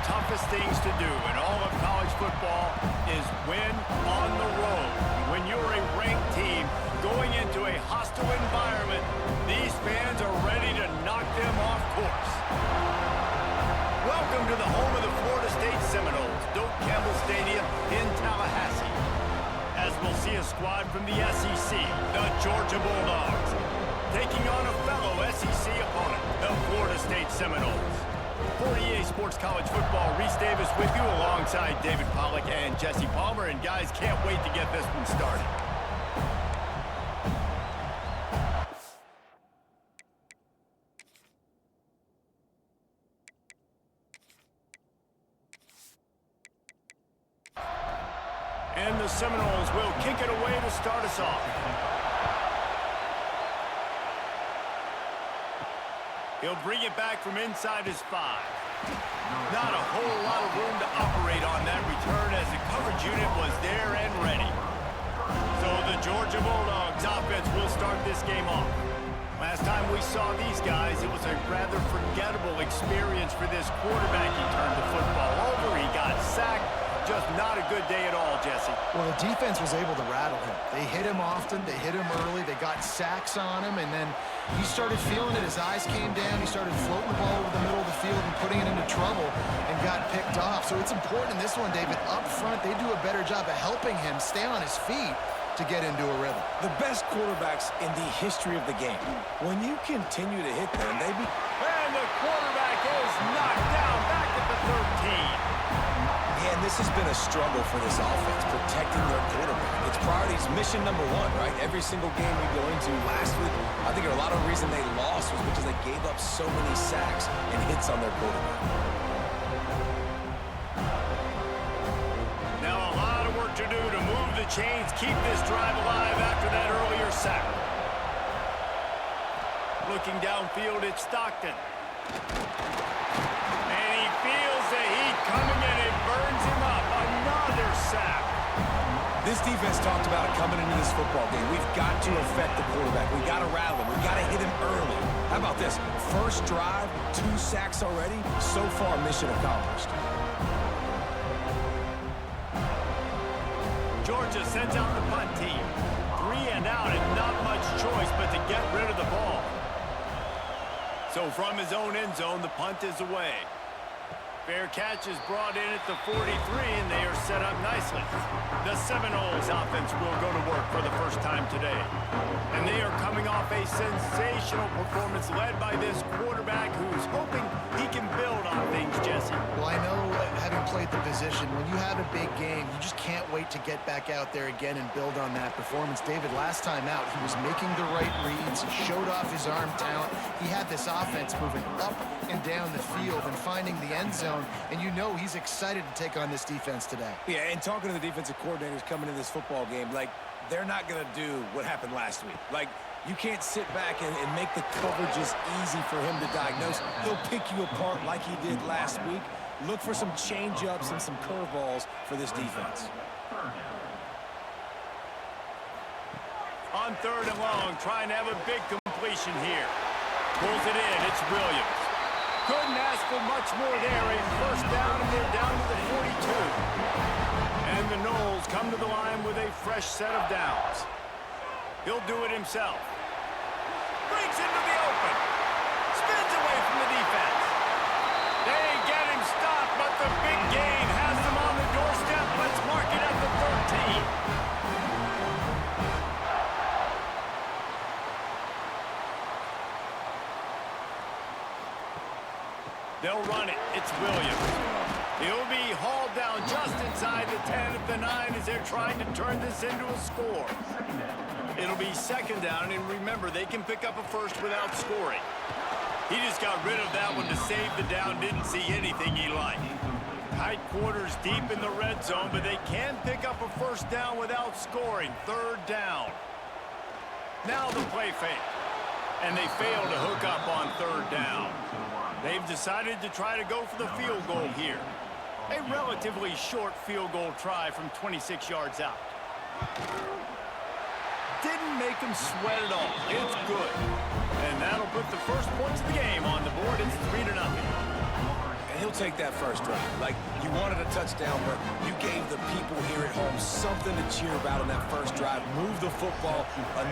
toughest things to do in all of college football is win on the road. When you're a ranked team going into a hostile environment, these fans are ready to knock them off course. Welcome to the home of the Florida State Seminoles, Doak Campbell Stadium in Tallahassee. As we'll see a squad from the SEC, the Georgia Bulldogs, taking on a fellow SEC opponent, the Florida State Seminoles. For EA Sports College Football, Reese Davis with you alongside David Pollack and Jesse Palmer. And guys, can't wait to get this one started. And the Seminoles will kick it away to start us off. He'll bring it back from inside his 5. Not a whole lot of room to operate on that return as the coverage unit was there and ready. So the Georgia Bulldogs offense will start this game off. Last time we saw these guys, it was a rather forgettable experience for this quarterback. He turned the football over, he got sacked. Just not a good day at all, Jesse. Well, the defense was able to rattle him. They hit him often, they hit him early, they got sacks on him, and then he started feeling it. His eyes came down, he started floating the ball over the middle of the field and putting it into trouble and got picked off. So it's important in this one, David, up front, they do a better job of helping him stay on his feet to get into a rhythm. The best quarterbacks in the history of the game, when you continue to hit them, they be... And the quarterback is knocked down back at the 13. And this has been a struggle for this offense, protecting their quarterback. It's priorities, mission number 1, right? Every single game we go into last week, I think a lot of the reason they lost was because they gave up so many sacks and hits on their quarterback. Now a lot of work to do to move the chains, keep this drive alive after that earlier sack. Looking downfield, it's Stockton. And he feels the heat coming in. It burns him up. Another sack. This defense talked about it coming into this football game. We've got to affect the quarterback. We've got to rattle him. We've got to hit him early. How about this? First drive, 2 sacks already. So far, mission accomplished. Georgia sends out the punt team. 3 and out and not much choice but to get rid of the ball. So from his own end zone, the punt is away. Fair catch is brought in at the 43, and they are set up nicely. The Seminoles offense will go to work for the first time today. And they are coming off a sensational performance led by this quarterback who's hoping he can build on things, Jesse. Well, I know, having played the position, when you have a big game, you just can't wait to get back out there again and build on that performance. David, last time out, he was making the right reads. He showed off his arm talent. He had this offense moving up and down the field and finding the end zone. And you know he's excited to take on this defense today. Yeah, and talking to the defensive coordinators coming into this football game, like, they're not going to do what happened last week. Like, you can't sit back and make the coverages easy for him to diagnose. He'll pick you apart like he did last week. Look for some change-ups and some curveballs for this defense. On 3rd and long, trying to have a big completion here. Pulls it in. It's Williams. Couldn't ask for much more there. A first down, and they're down to the 42. And the Noles come to the line with a fresh set of downs. He'll do it himself. Breaks into the open. Spins away from the defense. They get him stopped, but the big gain has them on the doorstep. Let's mark it at the 13. They'll run it. It's Williams. He'll be hauled down just inside the 10 at the 9 as they're trying to turn this into a score. It'll be 2nd down, and remember, they can pick up a first without scoring. He just got rid of that one to save the down, didn't see anything he liked. Tight quarters deep in the red zone, but they can pick up a first down without scoring. 3rd down. Now the play fake. And they fail to hook up on 3rd down. They've decided to try to go for the field goal here. A relatively short field goal try from 26 yards out. Didn't make him sweat at all. It's good. And that'll put the first points of the game on the board. It's 3-0. and he'll take that first drive. Like, you wanted a touchdown, but you gave the people here at home something to cheer about on that first drive. Move the football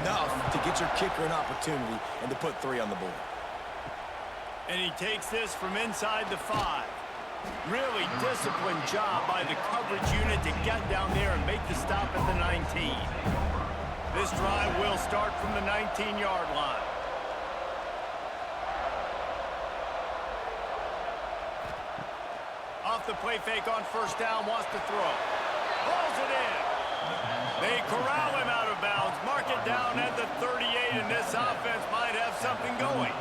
enough to get your kicker an opportunity and to put 3 on the board. And he takes this from inside the 5. Really disciplined job by the coverage unit to get down there and make the stop at the 19. This drive will start from the 19-yard line. Off the play fake on first down, wants to throw. Pulls it in. They corral him out of bounds, mark it down at the 38, and this offense might have something going.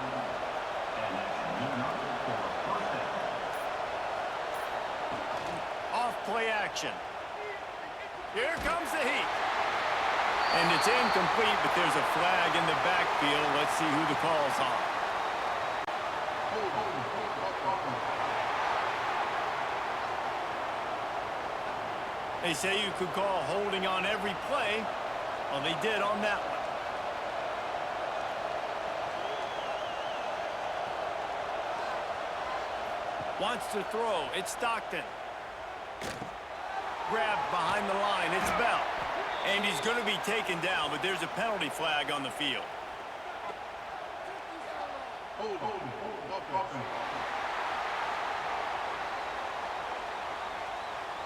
Off play action. Here comes the heat. And it's incomplete, but there's a flag in the backfield. Let's see who the call's on. They say you could call holding on every play. Well, they did on that one. Wants to throw. It's Stockton. Grabbed behind the line. It's Bell. And he's going to be taken down, but there's a penalty flag on the field.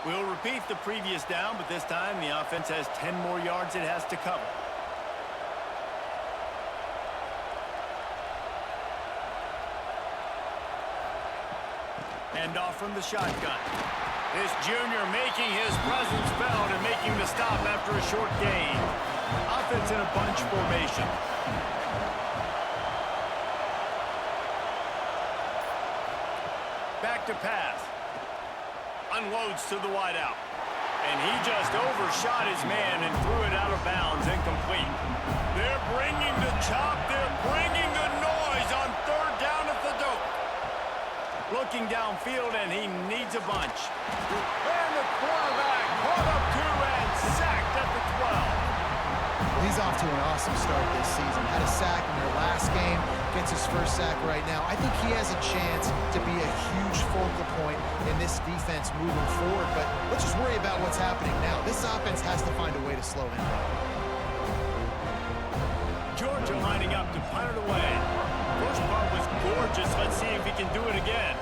We'll repeat the previous down, but this time the offense has 10 more yards it has to cover. Hand off from the shotgun. This junior making his presence felt and making the stop after a short gain. Offense in a bunch formation. Back to pass. Unloads to the wideout. And he just overshot his man and threw it out of bounds, incomplete. They're bringing the chop. They're bringing the noise on third down at the dope. Looking downfield, and he needs a bunch. And the quarterback caught up to and sacked at the 12. He's off to an awesome start this season. Had a sack in their last game, gets his first sack right now. I think he has a chance to be a huge focal point in this defense moving forward, but let's just worry about what's happening now. This offense has to find a way to slow him down. Georgia lining up to punt it away. First part was gorgeous. Let's see if he can do it again.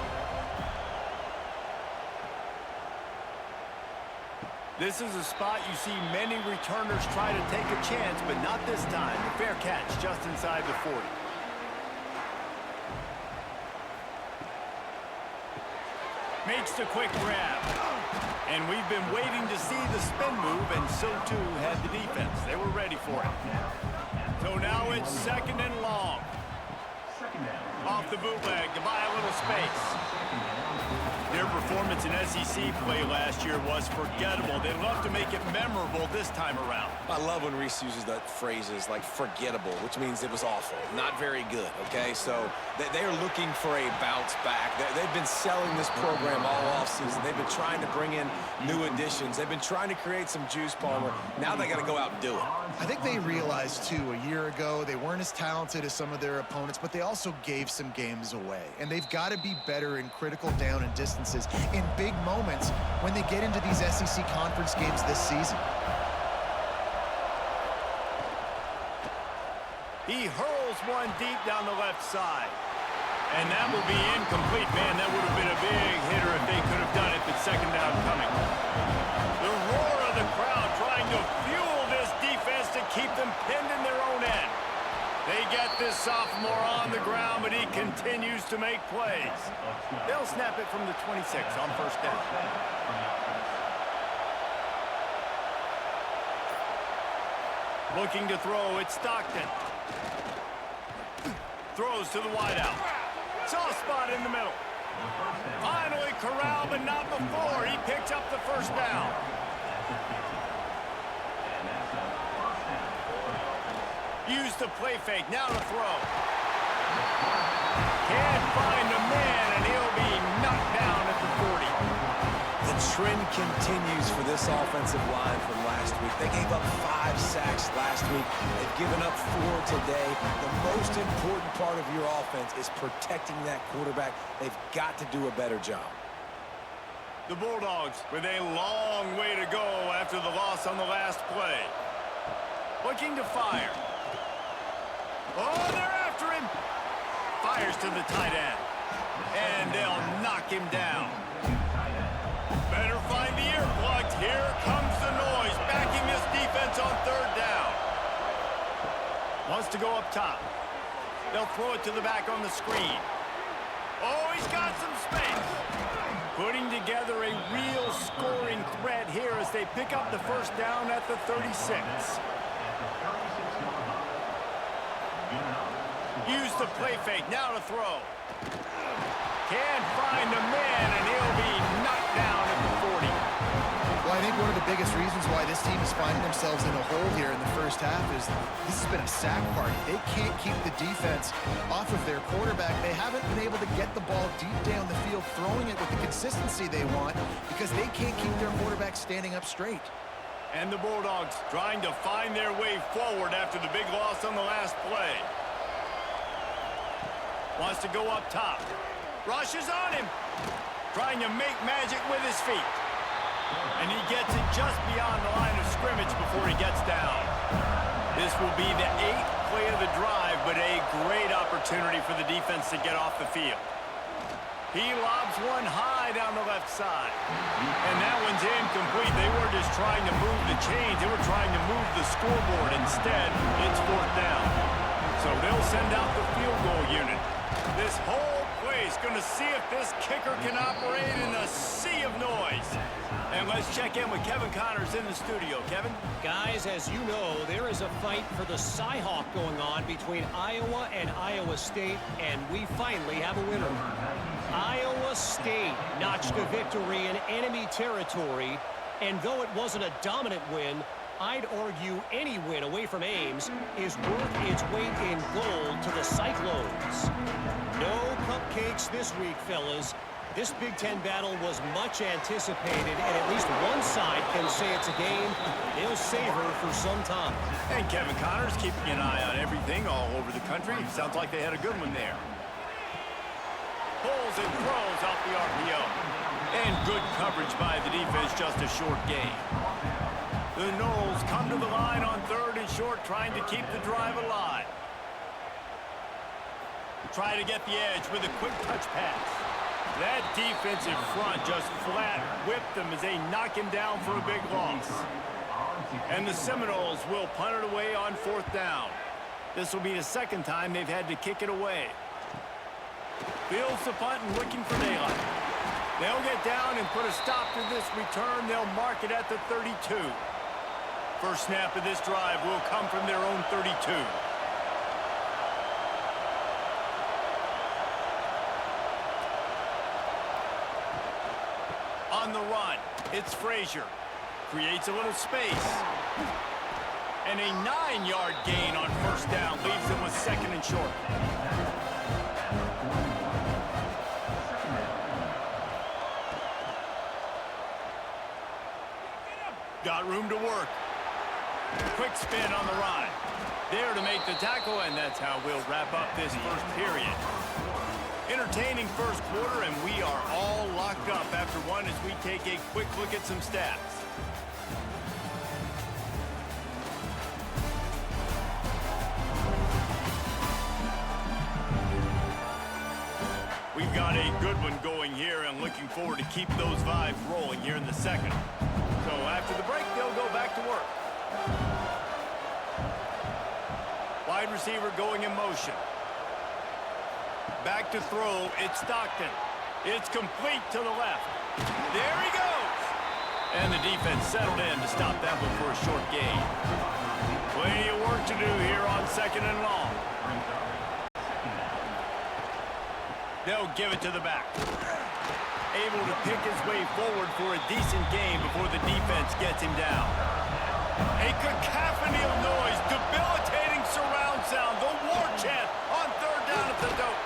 This is a spot you see many returners try to take a chance, but not this time. A fair catch just inside the 40. Makes the quick grab. And we've been waiting to see the spin move, and so too had the defense. They were ready for it. So now it's second and long. Off the bootleg to buy a little space. Their performance in SEC play last year was forgettable. They'd love to make it memorable this time around. I love when Reese uses that phrases like forgettable, which means it was awful, not very good, okay? So they are looking for a bounce back. They've been selling this program all offseason. They've been trying to bring in new additions. They've been trying to create some juice, Palmer. Now they got to go out and do it. I think they realized, too, a year ago they weren't as talented as some of their opponents, but they also gave some games away. And they've got to be better in critical down and distances in big moments when they get into these SEC conference games this season. He hurls one deep down the left side. And that will be incomplete, man. That would have been a big hitter if they could have done it, but second down coming. The roar of the crowd trying to fuel this defense to keep them pinned in their own end. They get this sophomore on the ground, but he continues to make plays. They'll snap it from the 26 on first down. Looking to throw, it's Stockton. Throws to the wideout. Soft spot in the middle. Finally corralled, but not before. He picks up the first down. Use the play fake. Now to throw. Can't find a man, and he'll be knocked down at the 40. The trend continues for this offensive line from last week. They gave up 5 sacks last week. They've given up 4 today. The most important part of your offense is protecting that quarterback. They've got to do a better job. The Bulldogs with a long way to go after the loss on the last play. Looking to fire. Oh, they're after him. Fires to the tight end. And they'll knock him down. Better find the earplugs. Here comes the noise, backing this defense on 3rd down. Wants to go up top. They'll throw it to the back on the screen. Oh, he's got some space. Putting together a real scoring threat here as they pick up the 1st down at the 36. Use the play fake, now to throw. Can't find the man, and he'll be knocked down at the 40. Well, I think one of the biggest reasons why this team is finding themselves in a hole here in the first half is this has been a sack party. They can't keep the defense off of their quarterback. They haven't been able to get the ball deep down the field, throwing it with the consistency they want because they can't keep their quarterback standing up straight. And the Bulldogs trying to find their way forward after the big loss on the last play. Wants to go up top. Rushes on him. Trying to make magic with his feet. And he gets it just beyond the line of scrimmage before he gets down. This will be the 8th play of the drive, but a great opportunity for the defense to get off the field. He lobs one high down the left side. And that one's incomplete. They were just trying to move the chains. They were trying to move the scoreboard. Instead, it's 4th down. So they'll send out the field goal unit. This whole play is going to see if this kicker can operate in a sea of noise. And let's check in with Kevin Connors in the studio. Kevin? Guys, as you know, there is a fight for the Cyhawk going on between Iowa and Iowa State, and we finally have a winner. Iowa State notched a victory in enemy territory, and though it wasn't a dominant win, I'd argue any win away from Ames is worth its weight in gold to the Cyclones. No cupcakes this week, fellas. This Big Ten battle was much anticipated, and at least one side can say it's a game they'll savor for some time. And Kevin Connors keeping an eye on everything all over the country. Sounds like they had a good one there. Pulls and throws off the RPO. And good coverage by the defense, just a short gain. The Noles come to the line on 3rd and short, trying to keep the drive alive. Try to get the edge with a quick touch pass. That defensive front just flat whipped them as they knock him down for a big loss. And the Seminoles will punt it away on 4th down. This will be the 2nd time they've had to kick it away. Fields the punt and looking for daylight. They'll get down and put a stop to this return. They'll mark it at the 32. First snap of this drive will come from their own 32. On the run, it's Frazier. Creates a little space. And a 9-yard gain on 1st down leaves them with 2nd and short. Got room to work. Quick spin on the run. There to make the tackle, and that's how we'll wrap up this first period. Entertaining first quarter, and we are all locked up after one as we take a quick look at some stats. We've got a good one going here, and looking forward to keep those vibes rolling here in the 2nd. So after the break, they'll go back to work. Wide receiver going in motion. Back to throw, it's Stockton. It's complete to the left. There he goes! And the defense settled in to stop that one for a short gain. Plenty of work to do here on 2nd and long. They'll give it to the back. Able to pick his way forward for a decent gain before the defense gets him down. A cacophony of noise, debilitating surround sound, the war chant on 3rd down at the dope.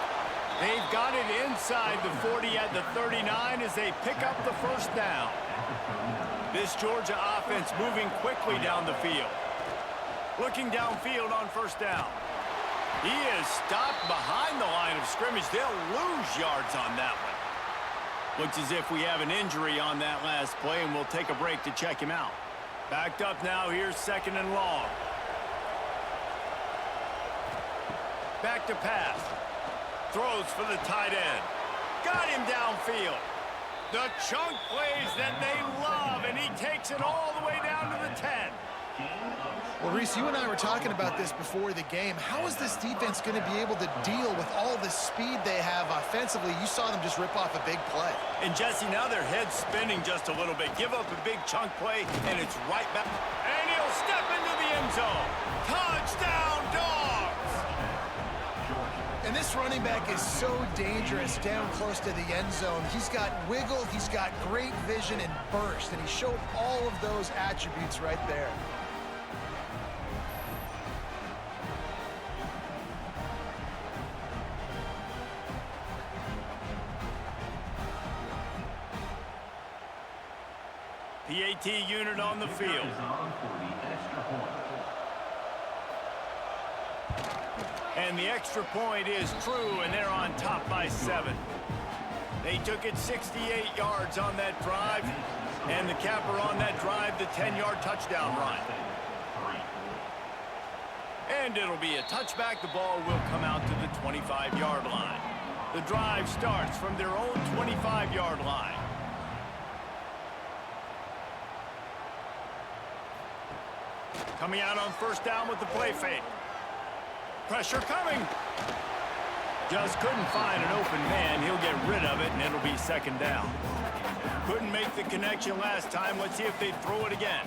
They've got it inside the 40 at the 39 as they pick up the 1st down. This Georgia offense moving quickly down the field. Looking downfield on first down. He is stopped behind the line of scrimmage. They'll lose yards on that one. Looks as if we have an injury on that last play, and we'll take a break to check him out. Backed up now. Here's second and long. Back to pass. Throws for the tight end. Got him downfield. The chunk plays that they love, and he takes it all the way down to the 10. Well, Reese, you and I were talking about this before the game. How is this defense going to be able to deal with all the speed they have offensively? You saw them just rip off a big play. And, Jesse, now their head's spinning just a little bit. Give up a big chunk play, and it's right back. And he'll step into the end zone. Touchdown, Dogs! And this running back is so dangerous down close to the end zone. He's got wiggle, he's got great vision and burst, and he showed all of those attributes right there. PAT unit on the field. And the extra point is true, and they're on top by 7. They took it 68 yards on that drive, and the capper on that drive, the 10-yard touchdown run. And it'll be a touchback. The ball will come out to the 25-yard line. The drive starts from their own 25-yard line. Coming out on first down with the play fake. Pressure coming. Just couldn't find an open man. He'll get rid of it, and it'll be second down. Couldn't make the connection last time. Let's see if they throw it again.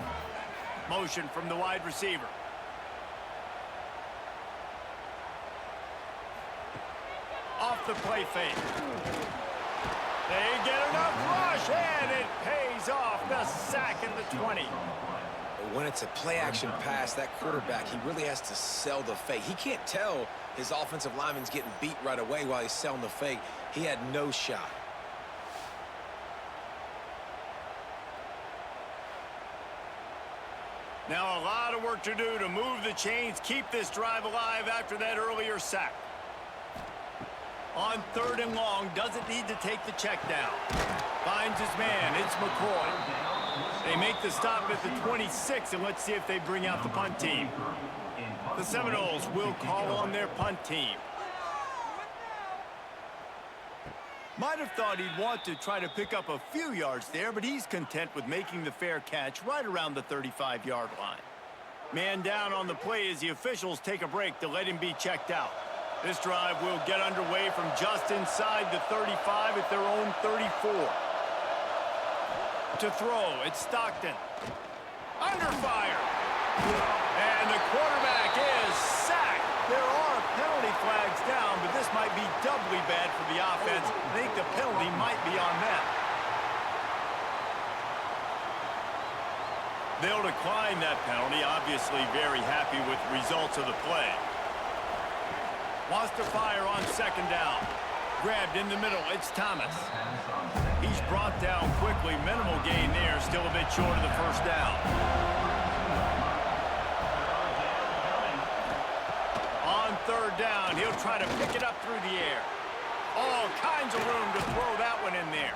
Motion from the wide receiver. Off the play fake. They get enough rush, and it pays off. The sack at the 20. When it's a play-action pass, that quarterback, he really has to sell the fake. He can't tell his offensive lineman's getting beat right away while he's selling the fake. He had no shot. Now a lot of work to do to move the chains, keep this drive alive after that earlier sack. On third and long, doesn't need to take the check down. Finds his man. It's McCoy. They make the stop at the 26, and let's see if they bring out the punt team. The Seminoles will call on their punt team. Might have thought he'd want to try to pick up a few yards there, but he's content with making the fair catch right around the 35-yard line. Man down on the play as the officials take a break to let him be checked out. This drive will get underway from just inside the 35 at their own 34. To throw, it's Stockton. Under fire. And the quarterback is sacked. There are penalty flags down, but this might be doubly bad for the offense. I think the penalty might be on them. They'll decline that penalty, obviously very happy with the results of the play. Wants to fire on second down. Grabbed in the middle, it's Thomas. He's brought down quickly. Minimal gain there, still a bit short of the first down. On third down, he'll try to pick it up through the air. All kinds of room to throw that one in there.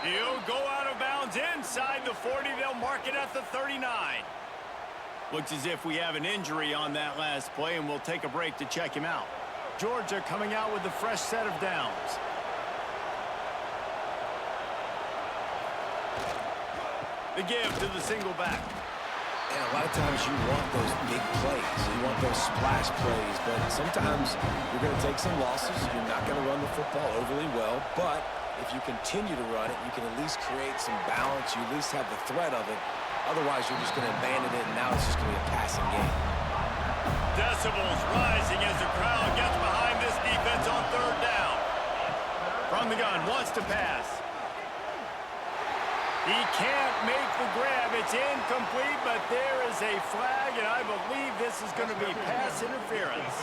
He'll go out of bounds inside the 40. They'll mark it at the 39. Looks as if we have an injury on that last play, and we'll take a break to check him out. Georgia coming out with a fresh set of downs. The give to the single back. And a lot of times you want those big plays. You want those splash plays. But sometimes you're going to take some losses. You're not going to run the football overly well. But if you continue to run it, you can at least create some balance. You at least have the threat of it. Otherwise, you're just going to abandon it, and now it's just going to be a passing game. Decibels rising as the crowd gets behind this defense on third down. From the gun, wants to pass. He can't make the grab. It's incomplete, but there is a flag, and I believe this is going to be pass interference.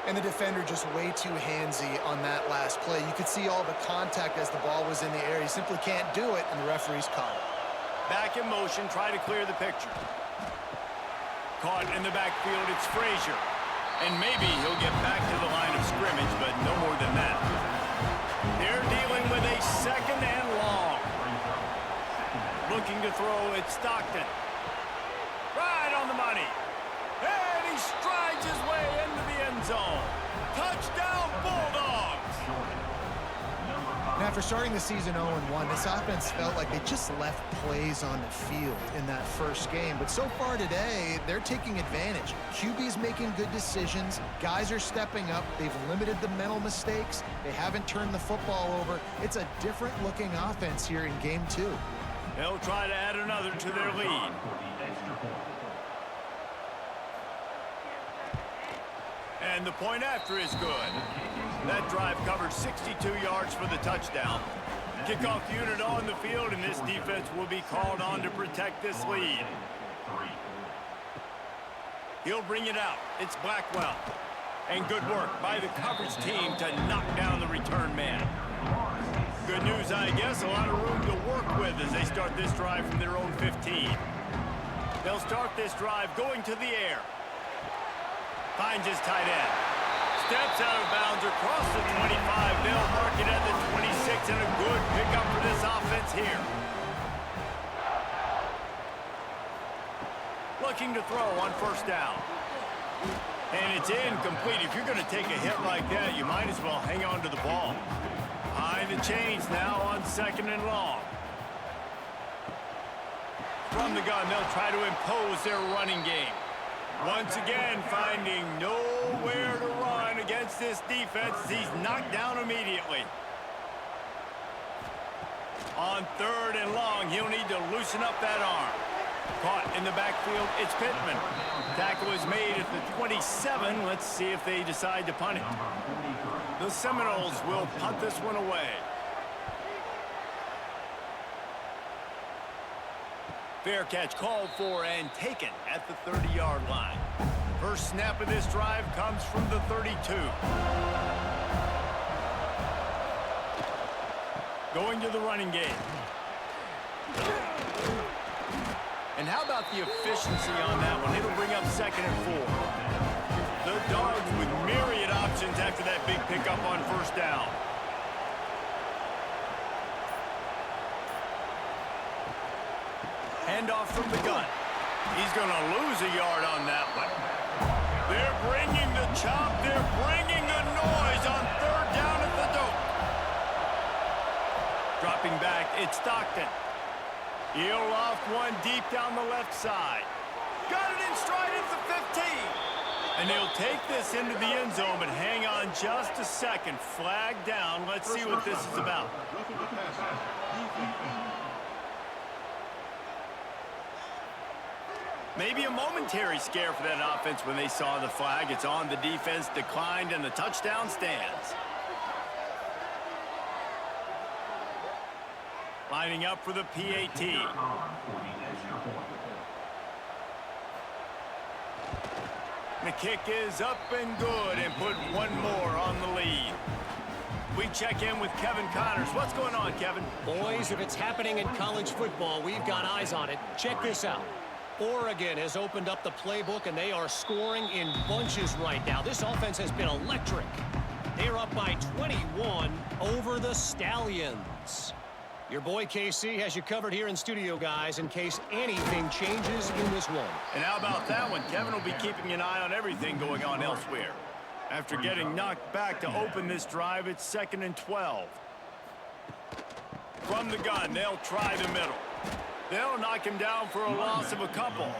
And the defender just way too handsy on that last play. You could see all the contact as the ball was in the air. He simply can't do it, and the referee's caught it. Back in motion, try to clear the picture. Caught in the backfield, it's Frazier. And maybe he'll get back to the line of scrimmage, but no more than that. They're dealing with a second and long. Looking to throw, it's Stockton. Right on the money. And he strides his way into the end zone. Touchdown, Bulldogs! And after starting the season 0-1, this offense felt like they just left plays on the field in that first game. But so far today, they're taking advantage. QB's making good decisions. Guys are stepping up. They've limited the mental mistakes. They haven't turned the football over. It's a different-looking offense here in Game 2. They'll try to add another to their lead. And the point after is good. That drive covered 62 yards for the touchdown. Kickoff unit on the field, and this defense will be called on to protect this lead. He'll bring it out. It's Blackwell. And good work by the coverage team to knock down the return man. Good news, I guess. A lot of room to work with as they start this drive from their own 15. They'll start this drive going to the air. Finds his tight end. Steps out of bounds across the 25. They'll mark it at the 26, and a good pickup for this offense here. Looking to throw on first down. And it's incomplete. If you're going to take a hit like that, you might as well hang on to the ball. Behind the chains now on second and long. From the gun, they'll try to impose their running game. Once again, finding nowhere to run against this defense. He's knocked down immediately. On third and long, he'll need to loosen up that arm. Caught in the backfield, it's Pittman. Tackle is made at the 27. Let's see if they decide to punt it. The Seminoles will punt this one away. Fair catch called for and taken at the 30-yard line. First snap of this drive comes from the 32. Going to the running game. And how about the efficiency on that one? It'll bring up second and 4. The Dogs with myriad options after that big pickup on first down. Handoff from the gun. He's going to lose a yard on that one. They're bringing the chop. They're bringing the noise on third down at the dope. Dropping back, it's Stockton. He'll loft one deep down the left side. Got it in stride at the 15. And they'll take this into the end zone, but hang on just a second. Flag down. Let's see what this is about. Maybe a momentary scare for that offense when they saw the flag. It's on, the defense declined, and the touchdown stands. Lining up for the PAT. The kick is up and good, and put one more on the lead. We check in with Kevin Connors. What's going on, Kevin? Boys, if it's happening in college football, we've got eyes on it. Check this out. Oregon has opened up the playbook, and they are scoring in bunches right now. This offense has been electric. They're up by 21 over the Stallions. Your boy KC has you covered here in studio, guys, in case anything changes in this one. And how about that one? Kevin will be keeping an eye on everything going on elsewhere. After getting knocked back to open this drive, it's 2nd and 12. From the gun, they'll try the middle. They'll knock him down for a loss of a couple.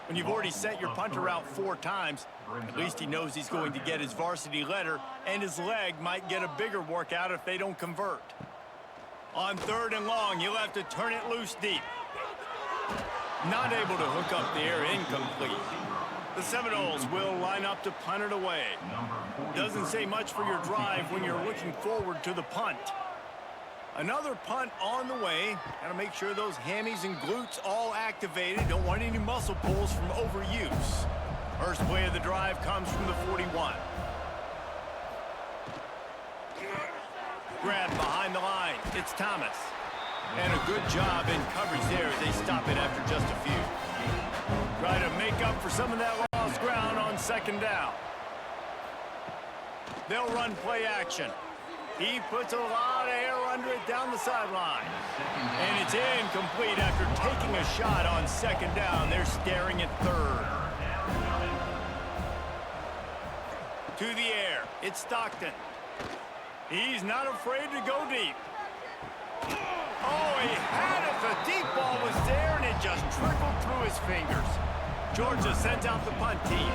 When you've already sent your punter out 4 times, at least he knows he's going to get his varsity letter, and his leg might get a bigger workout if they don't convert. On 3rd and long, he'll have to turn it loose deep. Not able to hook up the air, incomplete. The Seminoles will line up to punt it away. Doesn't say much for your drive when you're looking forward to the punt. Another punt on the way. Got to make sure those hammies and glutes all activated. Don't want any muscle pulls from overuse. First play of the drive comes from the 41. Grab behind the line. It's Thomas. And a good job in coverage there as they stop it after just a few. Try to make up for some of that lost ground on second down. They'll run play action. He puts a lot of air under it down the sideline. And it's incomplete after taking a shot on second down. They're staring at third. To the air. It's Stockton. He's not afraid to go deep. Oh, he had it. The deep ball was there, and it just trickled through his fingers. Georgia sends out the punt team.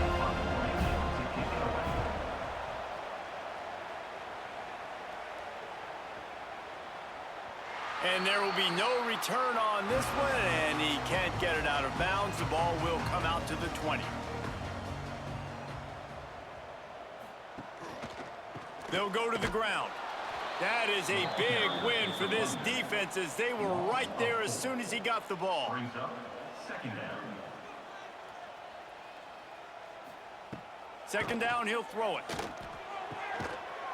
And there will be no return on this one, and he can't get it out of bounds. The ball will come out to the 20. They'll go to the ground. That is a big win for this defense as they were right there as soon as he got the ball. Second down, he'll throw it.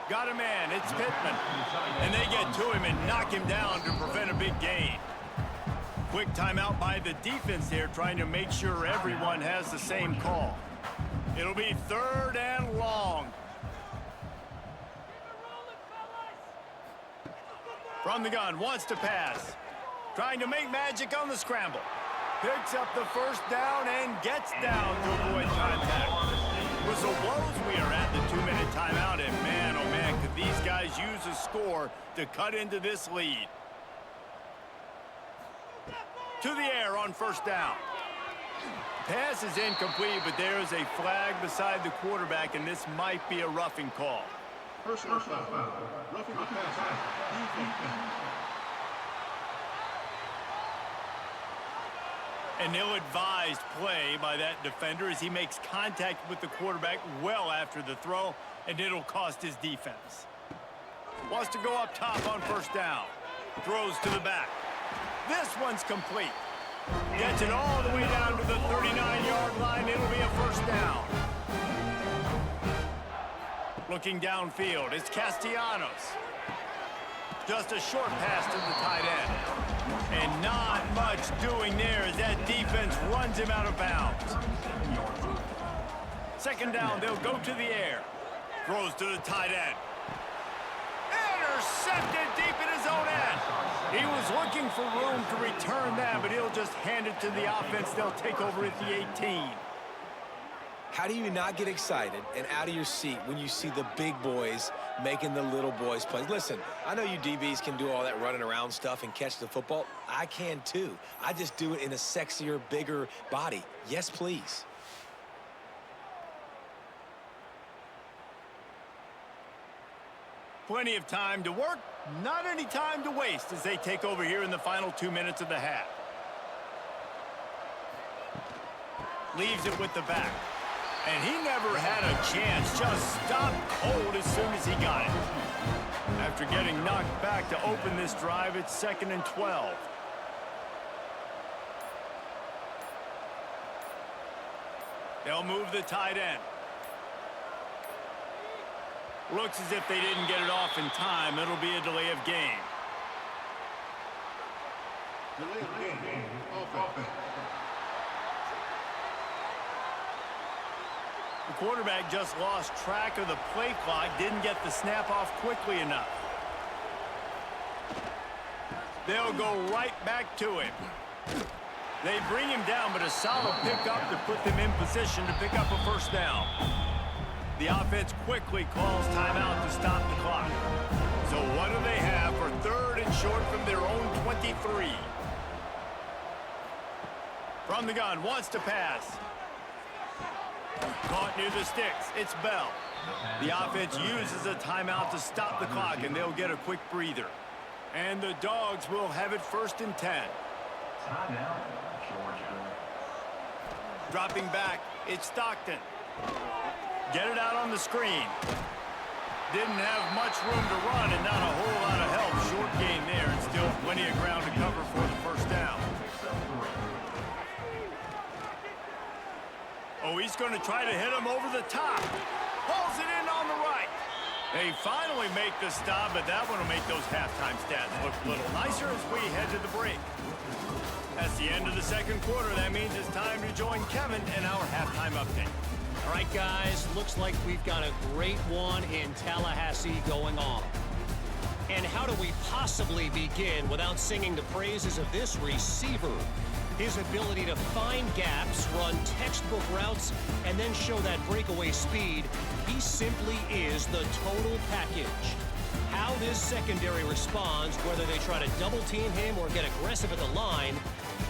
Got a man, it's Pittman. And they get to him and knock him down to prevent a big gain. Quick timeout by the defense here, trying to make sure everyone has the same call. It'll be third and long. From the gun, wants to pass. Trying to make magic on the scramble. Picks up the first down and gets down to avoid contact. Whistle blows, we are at the 2-minute timeout, and man, oh man, could these guys use a score to cut into this lead. To the air on first down. Pass is incomplete, but there is a flag beside the quarterback, and this might be a roughing call. Personal foul. Roughing the pass. An ill-advised play by that defender as he makes contact with the quarterback well after the throw, and it'll cost his defense. Wants to go up top on first down. Throws to the back. This one's complete. Gets it all the way down to the 39-yard line. It'll be a first down. Looking downfield, it's Castellanos. Just a short pass to the tight end. And not much doing there as that defense runs him out of bounds. Second down, they'll go to the air. Throws to the tight end. Intercepted deep in his own end. He was looking for room to return that, but he'll just hand it to the offense. They'll take over at the 18. How do you not get excited and out of your seat when you see the big boys making the little boys play? Listen, I know you DBs can do all that running around stuff and catch the football. I can too. I just do it in a sexier, bigger body. Yes, please. Plenty of time to work, not any time to waste as they take over here in the final 2 minutes of the half. Leaves it with the back. And he never had a chance, just stopped cold as soon as he got it. After getting knocked back to open this drive, it's 2nd and 12. They'll move the tight end. Looks as if they didn't get it off in time. It'll be a delay of game. Delay of game. Offense. The quarterback just lost track of the play clock, didn't get the snap off quickly enough. They'll go right back to him. They bring him down, but a solid pickup to put them in position to pick up a first down. The offense quickly calls timeout to stop the clock. So what do they have for third and short from their own 23? From the gun, wants to pass. Caught near the sticks. It's Bell. The offense uses a timeout to stop the clock, and they'll get a quick breather. And the Dogs will have it 1st and 10. Timeout, Georgia. Dropping back, it's Stockton. Get it out on the screen. Didn't have much room to run and not a whole lot of help. Short gain there and still plenty of ground to cover for the first down. Oh, he's going to try to hit him over the top. Pulls it in on the right. They finally make the stop, but that one will make those halftime stats look a little nicer as we head to the break. That's the end of the second quarter. That means it's time to join Kevin in our halftime update. All right, guys, looks like we've got a great one in Tallahassee going on. And how do we possibly begin without singing the praises of this receiver? His ability to find gaps, run textbook routes, and then show that breakaway speed. He simply is the total package. How this secondary responds, whether they try to double team him or get aggressive at the line,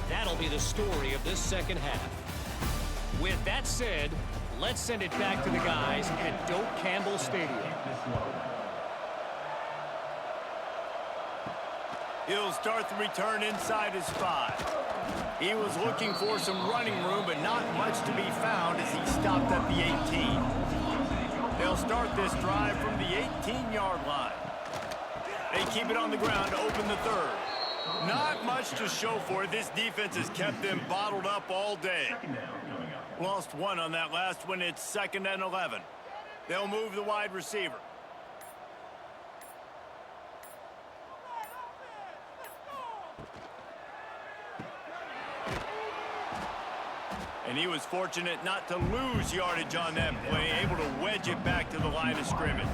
that'll be the story of this second half. With that said, let's send it back to the guys at Doak Campbell Stadium. He'll start the return inside his 5. He was looking for some running room, but not much to be found as he stopped at the 18. They'll start this drive from the 18-yard line. They keep it on the ground to open the third. Not much to show for it. This defense has kept them bottled up all day. Lost one on that last one. It's 2nd and 11. They'll move the wide receiver. And he was fortunate not to lose yardage on that play, able to wedge it back to the line of scrimmage.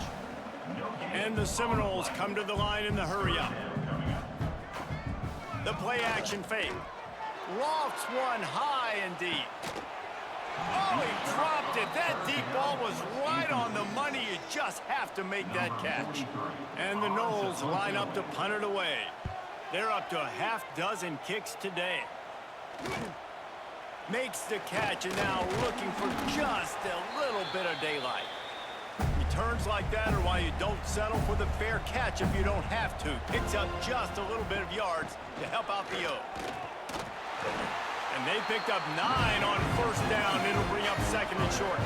And the Seminoles come to the line in the hurry-up. The play-action fake. Lofts one high and deep. Oh, he dropped it. That deep ball was right on the money. You just have to make that catch. And the Noles line up to punt it away. They're up to a half-dozen kicks today. Makes the catch, and now looking for just a little bit of daylight. Returns like that are why you don't settle for the fair catch if you don't have to. Picks up just a little bit of yards to help out the O. And they picked up 9 on first down. It'll bring up 2nd and short.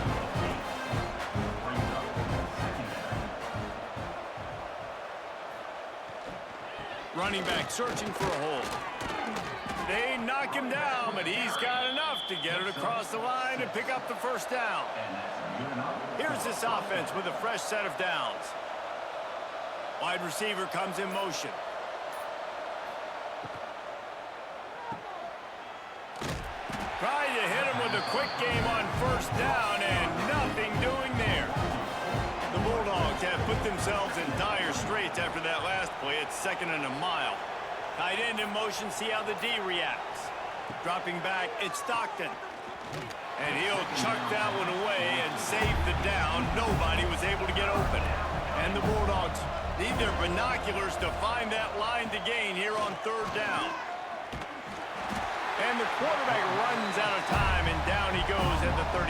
Running back searching for a hole. They knock him down, but he's got enough to get it across the line and pick up the first down. Here's this offense with a fresh set of downs. Wide receiver comes in motion. Trying to hit him with a quick game on first down, and nothing doing there. The Bulldogs have put themselves in dire straits after that last play. It's 2nd and a mile. Tight end in motion, see how the D reacts. Dropping back, it's Stockton. And he'll chuck that one away and save the down. Nobody was able to get open. And the Bulldogs need their binoculars to find that line to gain here on 3rd down. And the quarterback runs out of time, and down he goes at the 38.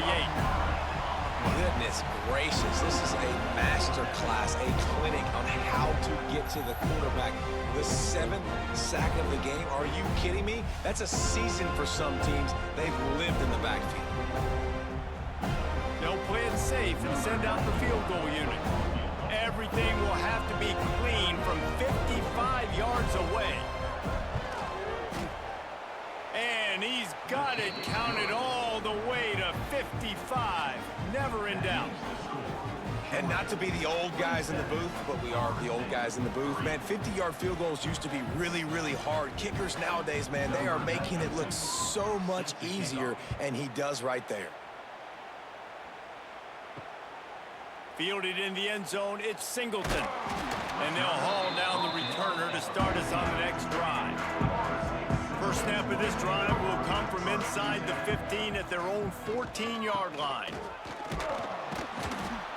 Goodness gracious, this is a master class, a clinic on how to get to the quarterback. The 7th sack of the game, are you kidding me? That's a season for some teams. They've lived in the backfield. They'll play it safe and send out the field goal unit. Everything will have to be clean from 55 yards away. And he's got it counted all the way to 55. Never in doubt. And not to be the old guys in the booth, but we are the old guys in the booth. Man, 50-yard field goals used to be really, really hard. Kickers nowadays, man, they are making it look so much easier, and he does right there. Fielded in the end zone, it's Singleton. And they'll haul down the returner to start us on the next drive. First snap of this drive will come from inside the 15 at their own 14-yard line.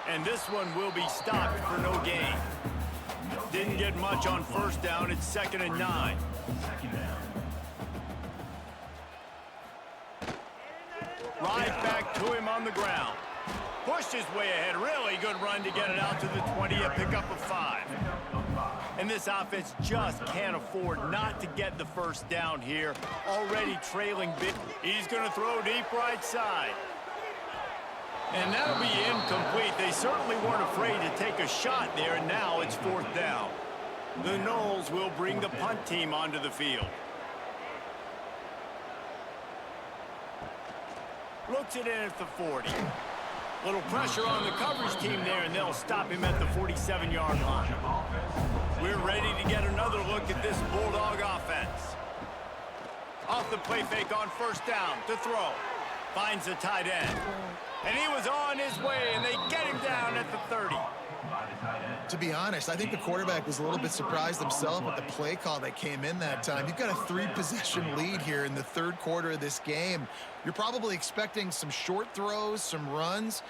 And this one will be stopped for no gain. Didn't get much on first down. It's 2nd and 9. Right back to him on the ground. Pushed his way ahead. Really good run to get it out to the 20, a pickup of 5. And this offense just can't afford not to get the first down here. Already trailing big. He's going to throw deep right side. And that'll be incomplete. They certainly weren't afraid to take a shot there, and now it's 4th down. The Noles will bring the punt team onto the field. Looks it in at the 40. Little pressure on the coverage team there, and they'll stop him at the 47-yard line. We're ready to get another look at this Bulldog offense. Off the play fake on first down to throw. Finds the tight end. And he was on his way, and they get him down at the 30. To be honest, I think the quarterback was a little bit surprised himself with the play call that came in that time. You've got a 3-possession lead here in the third quarter of this game. You're probably expecting some short throws, some runs.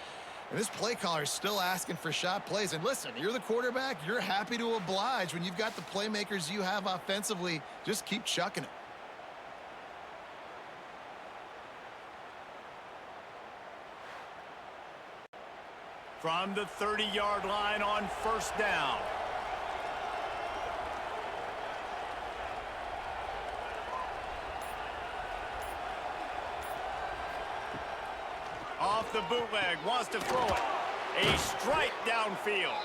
And this play caller is still asking for shot plays. And listen, you're the quarterback. You're happy to oblige. When you've got the playmakers you have offensively, just keep chucking it. From the 30-yard line on first down. Off the bootleg, wants to throw it. A strike downfield.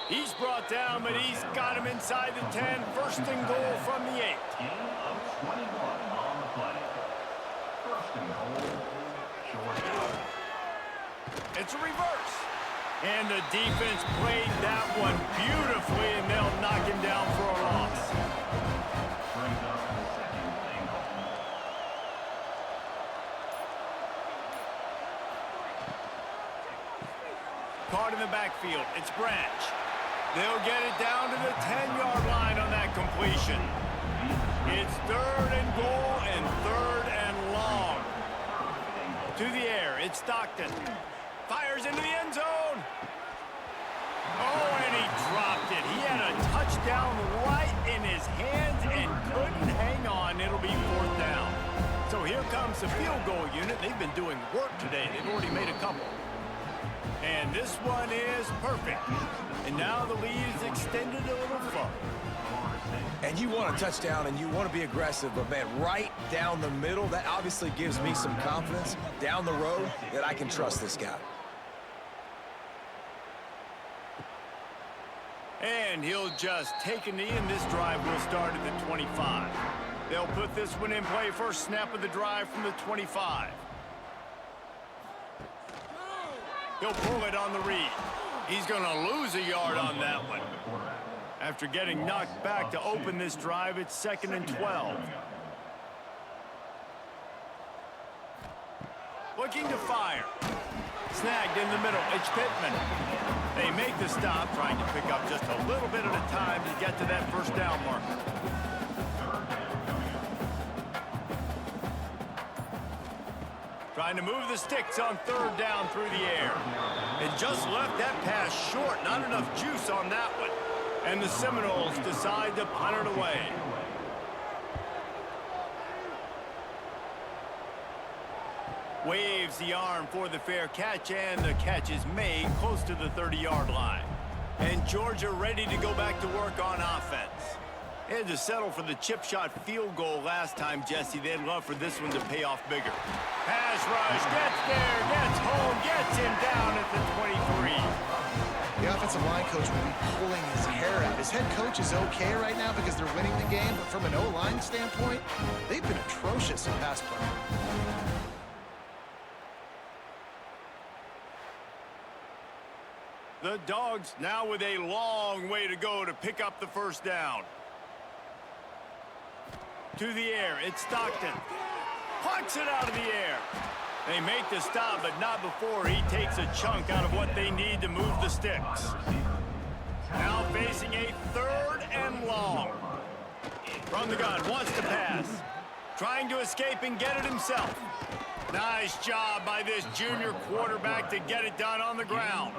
He's brought down, but he's got him inside the 10. First and goal from the 8. Gain of 21 on the play. First and goal, Georgia. It's a reverse. And the defense played that one beautifully, and they'll knock him down for a loss. Brings up the second and goal. Caught in the backfield. It's Branch. They'll get it down to the 10-yard line on that completion. It's third and goal and third and long. To the air. It's Stockton. Fires into the end zone. Oh, and he dropped it. He had a touchdown right in his hands and couldn't hang on. It'll be fourth down. So here comes the field goal unit. They've been doing work today. They've already made a couple. And this one is perfect. And now the lead is extended a little further. And you want a touchdown and you want to be aggressive, but man, right down the middle, that obviously gives me some confidence down the road that I can trust this guy. And he'll just take a knee, and this drive will start at the 25. They'll put this one in play. First snap of the drive from the 25. He'll pull it on the read. He's going to lose a yard on that one. After getting knocked back to open this drive, it's 2nd and 12. Looking to fire. Snagged in the middle. It's Pittman. They make the stop, trying to pick up just a little bit at a time to get to that first down marker. Trying to move the sticks on third down through the air. And just left that pass short. Not enough juice on that one. And the Seminoles decide to punt it away. Waves the arm for the fair catch, and the catch is made close to the 30-yard line. And Georgia ready to go back to work on offense. They had to settle for the chip shot field goal last time, Jesse. They'd love for this one to pay off bigger. Pass rush, gets there, gets home, gets him down at the 23. The offensive line coach will be pulling his hair out. His head coach is okay right now because they're winning the game, but from an O-line standpoint, they've been atrocious in pass play. The Dogs now with a long way to go to pick up the first down. To the air, it's Stockton. Plucks it out of the air. They make the stop, but not before he takes a chunk out of what they need to move the sticks. Now facing a third and long. From the gun, wants to pass. Trying to escape and get it himself. Nice job by this junior quarterback to get it done on the ground.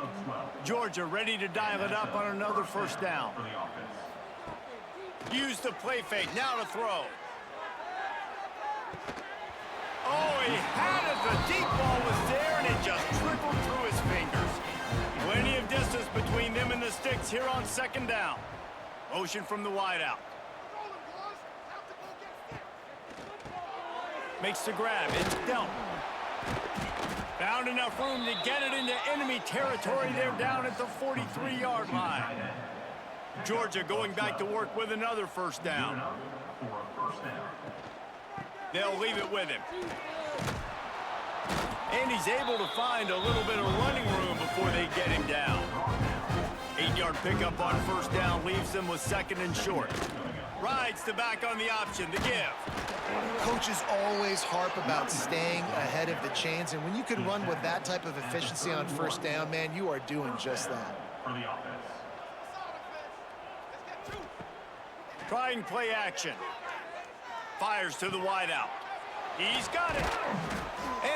Georgia ready to dial it up on another first down. Use the play fake, now to throw. Oh, he had it. The deep ball was there, and it just trickled through his fingers. Plenty of distance between them and the sticks here on second down. Motion from the wideout. Makes the grab. It's dealt. Found enough room to get it into enemy territory. They're down at the 43-yard line. Georgia going back to work with another first down. They'll leave it with him. And he's able to find a little bit of running room before they get him down. 8-yard pickup on first down leaves them with second and short. Rides the back on the option, the give. Coaches always harp about staying ahead of the chains, and when you can run with that type of efficiency on first down, man, you are doing just that. For the offense. Trying play action. Fires to the wideout. He's got it.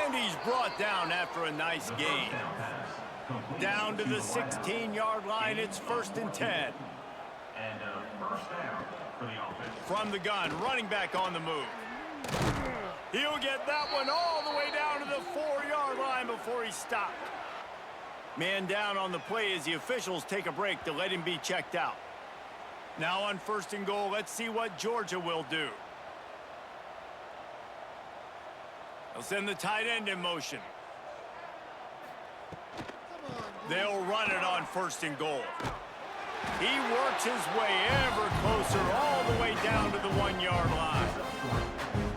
And he's brought down after a nice gain. Down to the 16-yard line, it's 1st and 10. And first down for the offense. From the gun, running back on the move. He'll get that one all the way down to the 4-yard line before he stopped. Man down on the play as the officials take a break to let him be checked out. Now on 1st and goal, let's see what Georgia will do. They'll send the tight end in motion. They'll run it on 1st and goal. He works his way ever closer all the way down to the 1-yard line.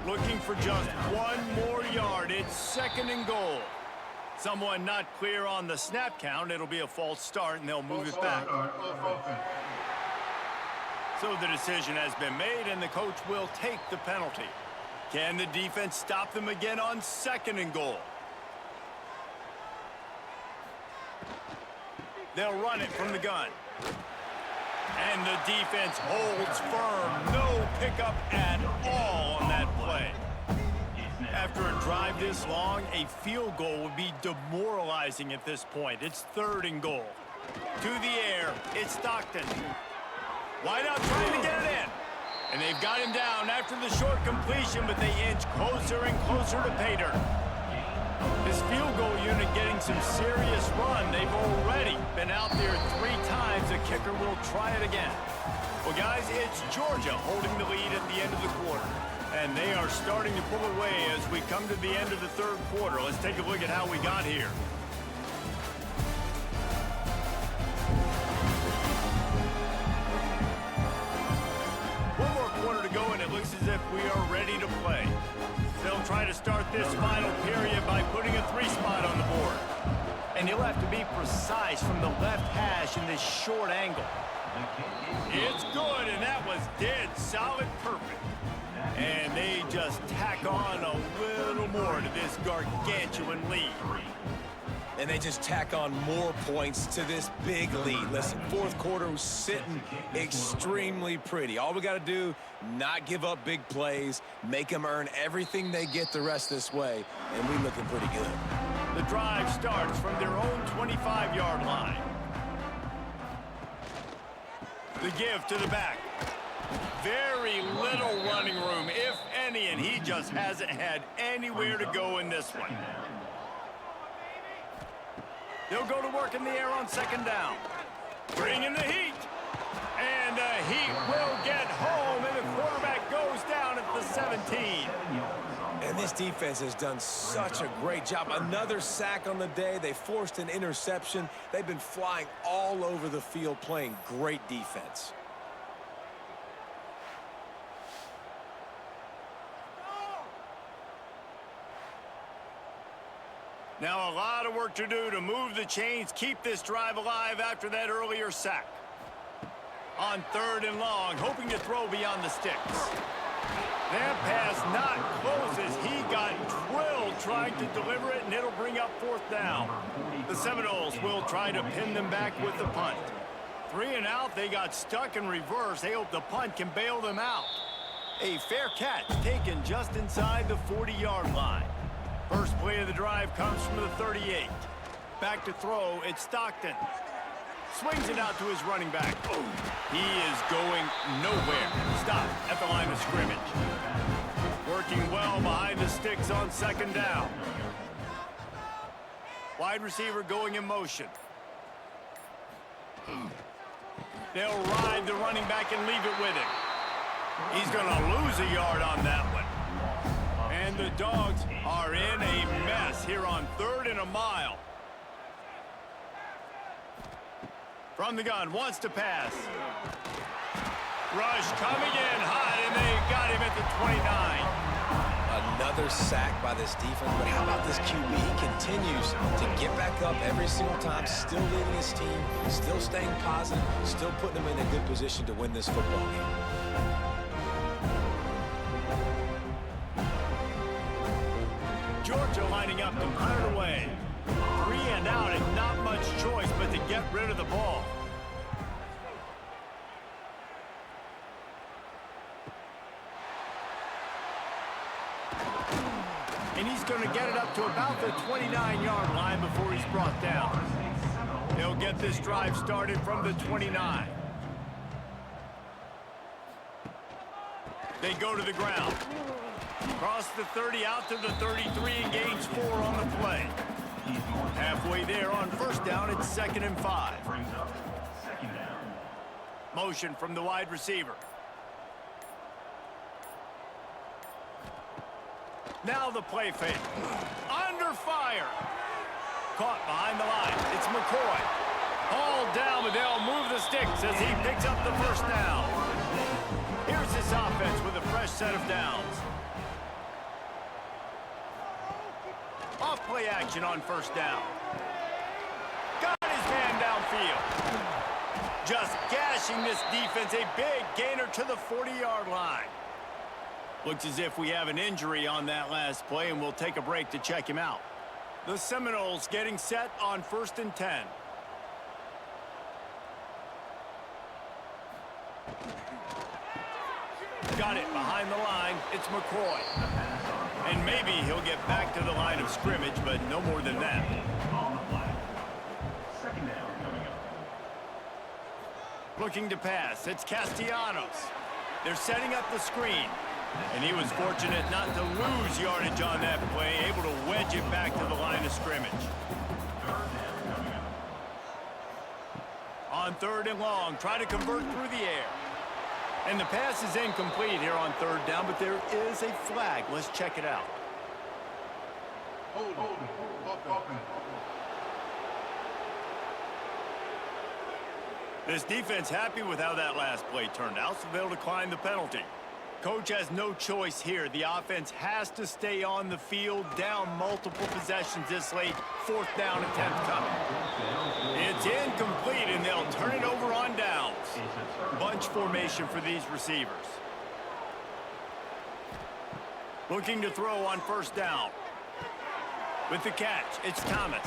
Looking for just one more yard. It's 2nd and goal. Someone not clear on the snap count. It'll be a false start, and they'll move it back. So the decision has been made, and the coach will take the penalty. Can the defense stop them again on 2nd and goal? They'll run it from the gun. And the defense holds firm. No pickup at all on that play. After a drive this long, a field goal would be demoralizing at this point. It's 3rd and goal. To the air, it's Stockton. Wideout trying to get it in. And they've got him down after the short completion, but they inch closer and closer to pay dirt. This field goal unit getting some serious run. They've already been out there 3 times. The kicker will try it again. Well, guys, it's Georgia holding the lead at the end of the quarter. And they are starting to pull away as we come to the end of the 3rd quarter. Let's take a look at how we got here. One more quarter to go, and it looks as if we are ready to play. They'll try to start this final period by putting a 3-spot on the board. And he'll have to be precise from the left hash in this short angle. It's good, and that was dead solid perfect. And they just tack on a little more to this gargantuan lead. And they just tack on more points to this big lead. Listen, 4th quarter was sitting extremely pretty. All we got to do, not give up big plays, make them earn everything they get the rest this way, and we're looking pretty good. The drive starts from their own 25-yard line. The give to the back. Very little running room, if any, and he just hasn't had anywhere to go in this one. They'll go to work in the air on 2nd down. Bring in the heat. And the heat will get home, and the quarterback goes down at the 17. And this defense has done such a great job. Another sack on the day. They forced an interception. They've been flying all over the field playing great defense. Now a lot of work to do to move the chains, keep this drive alive after that earlier sack. On 3rd and long, hoping to throw beyond the sticks. That pass not close as he got drilled trying to deliver it, and it'll bring up 4th down. The Seminoles will try to pin them back with the punt. 3 and out, they got stuck in reverse. They hope the punt can bail them out. A fair catch taken just inside the 40-yard line. First play of the drive comes from the 38. Back to throw, it's Stockton. Swings it out to his running back. He is going nowhere. Stop at the line of scrimmage. Working well behind the sticks on 2nd down. Wide receiver going in motion. They'll ride the running back and leave it with him. He's going to lose a yard on that one. And the Dogs are in a mess here on 3rd and a mile. From the gun, wants to pass. Rush coming in hot, and they got him at the 29. Another sack by this defense, but how about this QB? He continues to get back up every single time, still leading his team, still staying positive, still putting them in a good position to win this football game. Georgia lining up to punt it away. 3 and out and not much choice but to get rid of the ball. And he's going to get it up to about the 29-yard line before he's brought down. They'll get this drive started from the 29. They go to the ground. Cross the 30 out to the 33 and gains 4 on the play. Halfway there on first down, it's 2nd and 5. Motion from the wide receiver. Now the play fake. Under fire. Caught behind the line. It's McCoy. Hauled down, but they'll move the sticks as he picks up the first down. Here's this offense with a fresh set of downs. Off play action on first down. Got his man downfield. Just gashing this defense. A big gainer to the 40-yard line. Looks as if we have an injury on that last play, and we'll take a break to check him out. The Seminoles getting set on 1st and 10. Got it behind the line. It's McCoy. And maybe he'll get back to the line of scrimmage, but no more than that. Looking to pass. It's Castellanos. They're setting up the screen. And he was fortunate not to lose yardage on that play, able to wedge it back to the line of scrimmage. On 3rd and long, try to convert through the air. And the pass is incomplete here on 3rd down, but there is a flag. Let's check it out. Hold. This defense happy with how that last play turned out, so they'll decline the penalty. Coach has no choice here. The offense has to stay on the field, down multiple possessions this late. 4th down attempt coming. It's incomplete, and they'll turn it over on downs. Bunch formation for these receivers. Looking to throw on 1st down. With the catch, it's Thomas.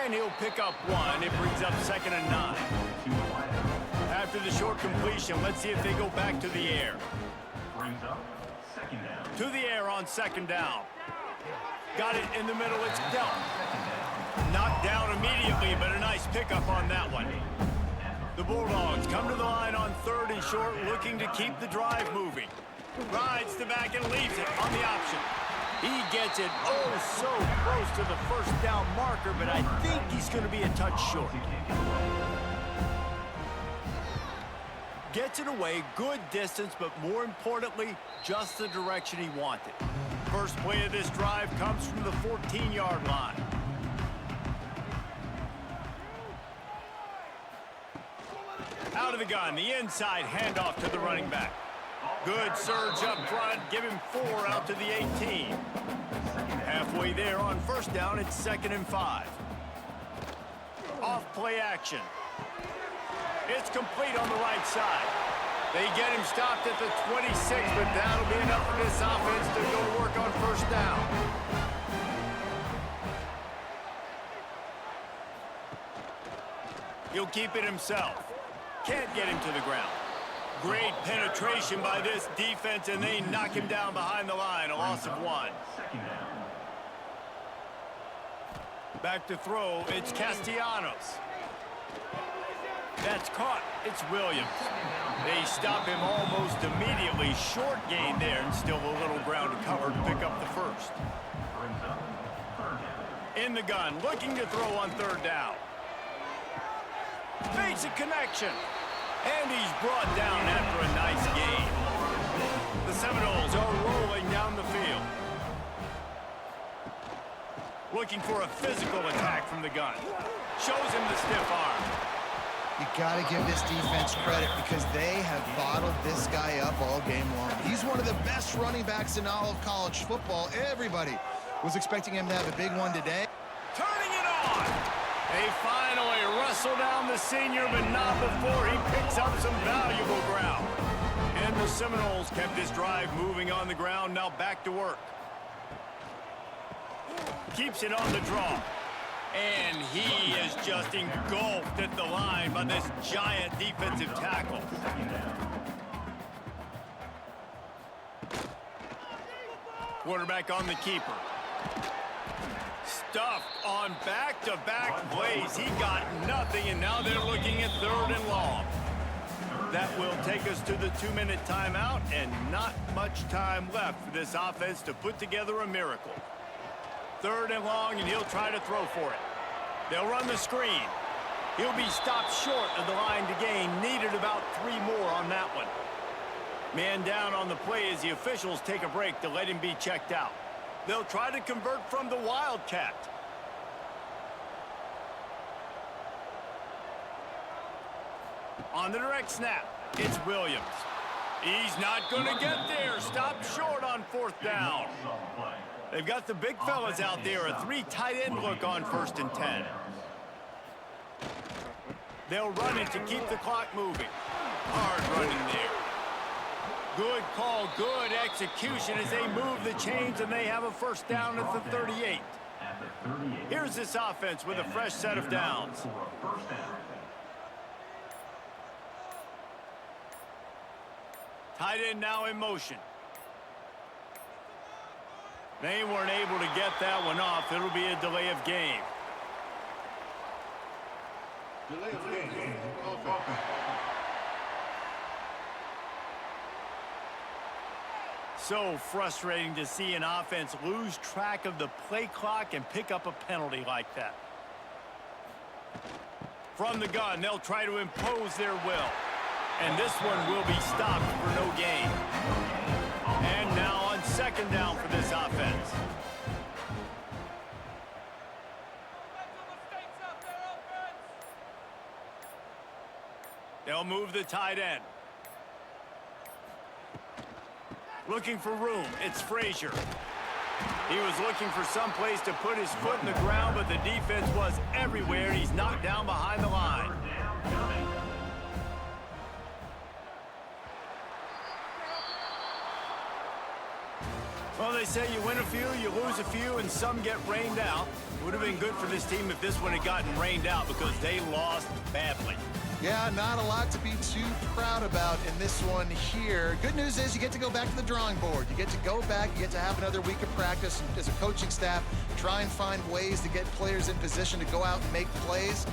And he'll pick up 1. It brings up 2nd and 9. After the short completion, let's see if they go back to the air. To the air on 2nd down. Got it in the middle. It's dealt. Knocked down immediately, but a nice pickup on that one. The Bulldogs come to the line on 3rd and short, looking to keep the drive moving. Rides the back and leaves it on the option. He gets it so close to the 1st down marker, but I think he's going to be a touch short. Gets it away, good distance, but more importantly, just the direction he wanted. First play of this drive comes from the 14-yard line. Out of the gun, the inside handoff to the running back. Good surge up front, give him 4 out to the 18. Halfway there on 1st down, it's 2nd and 5. Off play action. It's complete on the right side. They get him stopped at the 26, but that'll be enough for this offense to go to work on 1st down. He'll keep it himself. Can't get him to the ground. Great penetration by this defense, and they knock him down behind the line. A loss of 1. Back to throw, it's Castellanos. That's caught. It's Williams. They stop him almost immediately. Short gain there, and still a little ground to cover to pick up the 1st. In the gun, looking to throw on 3rd down. Fakes a connection. And he's brought down after a nice gain. The Seminoles are rolling down the field. Looking for a physical attack from the gun. Shows him the stiff arm. You got to give this defense credit because they have bottled this guy up all game long. He's one of the best running backs in all of college football. Everybody was expecting him to have a big one today. Turning it on. They finally wrestle down the senior, but not before he picks up some valuable ground. And the Seminoles kept this drive moving on the ground. Now back to work. Keeps it on the draw. And he is just engulfed at the line by this giant defensive tackle. Quarterback on the keeper. Stuffed on back-to-back plays. He got nothing, and now they're looking at 3rd and long. That will take us to the 2-minute timeout, and not much time left for this offense to put together a miracle. 3rd and long, and he'll try to throw for it. They'll run the screen. He'll be stopped short of the line to gain. Needed about 3 more on that one. Man down on the play as the officials take a break to let him be checked out. They'll try to convert from the Wildcat. On the direct snap, it's Williams. He's not going to get there. Stopped short on 4th down. They've got the big fellas out there, a 3 tight end look on 1st and 10. They'll run it to keep the clock moving. Hard running there. Good call, good execution as they move the chains, and they have a 1st down at the 38. Here's this offense with a fresh set of downs. Tight end now in motion. They weren't able to get that one off. It'll be a delay of game. Delay of game. So frustrating to see an offense lose track of the play clock and pick up a penalty like that. From the gun, they'll try to impose their will. And this one will be stopped for no gain. And now on 2nd down for this offense. They'll move the tight end. Looking for room, it's Frazier. He was looking for some place to put his foot in the ground, but the defense was everywhere, and he's knocked down behind the line. Well, they say you win a few, you lose a few, and some get rained out. It would have been good for this team if this one had gotten rained out because they lost badly. Yeah, not a lot to be too proud about in this one here. Good news is you get to go back to the drawing board. You get to go back, you get to have another week of practice as a coaching staff, try and find ways to get players in position to go out and make plays.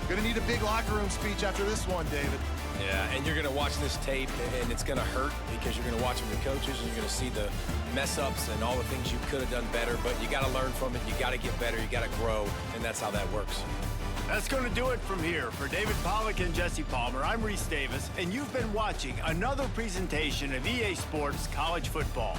Gonna need a big locker room speech after this one, David. Yeah, and you're going to watch this tape, and it's going to hurt because you're going to watch from your coaches, and you're going to see the mess-ups and all the things you could have done better, but you got to learn from it. You got to get better. You got to grow, and that's how that works. That's going to do it from here. For David Pollack and Jesse Palmer, I'm Reese Davis, and you've been watching another presentation of EA Sports College Football.